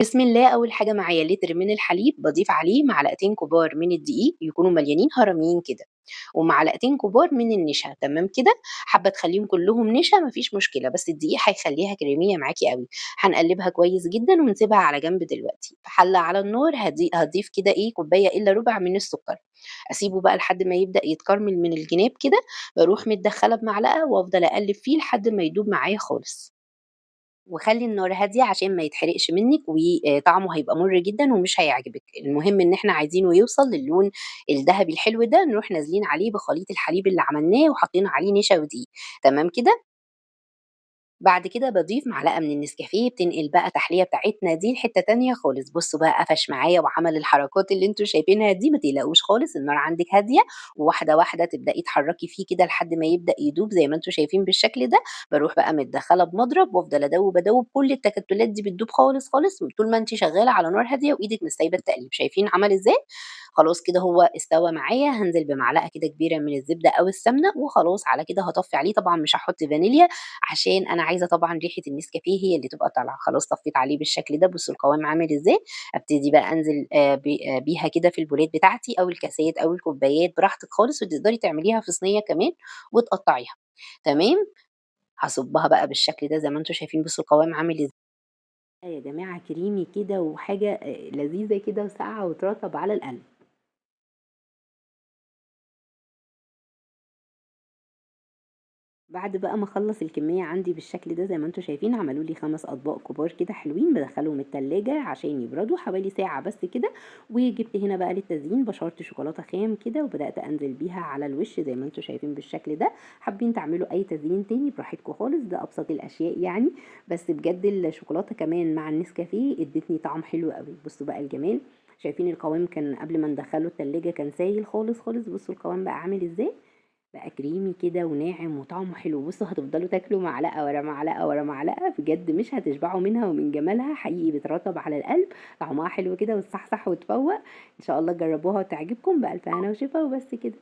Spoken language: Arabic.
بسم الله. أول حاجة معايا لتر من الحليب باضيف عليه معلقتين كبار من الدقيق يكونوا مليانين هرميين كده، ومعلقتين كبار من النشا، تمام كده. حابة تخلّيهم كلّهم نشا ما فيش مشكلة، بس الدقيق هيخلّيها كريمية معاكِ أوي. هنقلّبها كويس جدًا ونسيبها على جنب دلوقتي. في حلة على النار هاضيف كده إيه، كوباية إلا ربع من السكر. أسيبه بقى لحد ما يبدأ يتكرمل من الجناب كده، باروح مدخّلة بمعلقة وأفضل أقلّب فيه لحد ما يدوب معايا خالص. وخلّي النار هادية عشان ما يتحرقش منِّك طعمه هيبقى مُر جدًا ومش هيعجبِك. المهم إن إحنا عايزينه يوصل للون الدهبي الحلو ده، نروح نازلين عليه بخليط الحليب اللي عملناه وحاطين عليه نشا ودقيق، تمام كده؟ بعد كده باضيف معلقة من النسكافيه بتنقل بقى التحلية بتاعتنا دي لحتة تانية خالص. بُصّوا بقى قفش معايا وعمل الحركات اللي أنتم شايفينها دي، ما تقلقوش خالص، النار عندِك هادية، وواحدة واحدة تبدئي تحرّكي فيه كده لحد ما يبدأ يدوب زي ما أنتم شايفين بالشكل ده. باروح بقى متدخّلة بمضرب وافضل أدوّب، أدوّب، كل التكتلات دي بتدوب خالص، خالص طول ما أنتِ شغّالة على نار هادية وإيدِك مش سايبة التقليب. شايفين عمل إزاي؟ خلاص كده هو استوى معايا. هانزل بمعلقة كده كبيرة من الزبدة أو السمنة وخلاص على كده هاطفّي عليه. طبعًا مش هاحط فانيليا عشان أنا عايزة طبعًا ريحة النسكافيه هي اللي تبقى طالعة. خلاص طفّيت عليه بالشكل ده. بُصّوا القوام عامل إزاي. أبتدي بقى أنزل ب بيها كده في البولات بتاعتي أو الكاسات أو الكوبايات براحتك خالص، وتقدري تعمليها في صينية كمان وتقطّعيها، تمام. هاصُبّها بقى بالشكل ده زي ما أنتم شايفين. بُصّوا القوام عامل إزاي يا جماعة، كريمي كده وحاجة لذيذة كده وساقعة وترطّب على القلب. بعد بقى ما اخلّص الكمية عندي بالشكل ده زي ما أنتم شايفين، عملوا لي 5 أطباق كبار كده حلوين، بادخّلهم التلاجة عشان يبردوا حوالي ساعة بس كده. وجبت هنا بقى للتزيين بشرت شوكولاتة خام كده، وبدأت أنزل بيها على الوش زي ما أنتم شايفين بالشكل ده. حابين تعملوا أي تزيين تاني براحتكم خالص، ده أبسط الأشياء يعني. بس بجد الشوكولاتة كمان مع النسكافيه ادّتني طعم حلو أوي. بُصّوا بقى الجمال، شايفين القوام كان قبل ما ندخّله التلاجة كان سايل خالص، خالص. بُصّوا القوام بقى عامل إزاي. بقى كريمي كده وناعم وطعمه حلو. بُصّوا هتفضلوا تاكلوا معلقة ورا معلقة ورا معلقة، بجد مش هتشبعوا منها ومن جمالها، حقيقي بترطّب على القلب، طعمها حلو كده وتصحصح وتفوّق. إن شاء الله تجربوها وتعجبكم. بألف هنا وشفا وبس كده.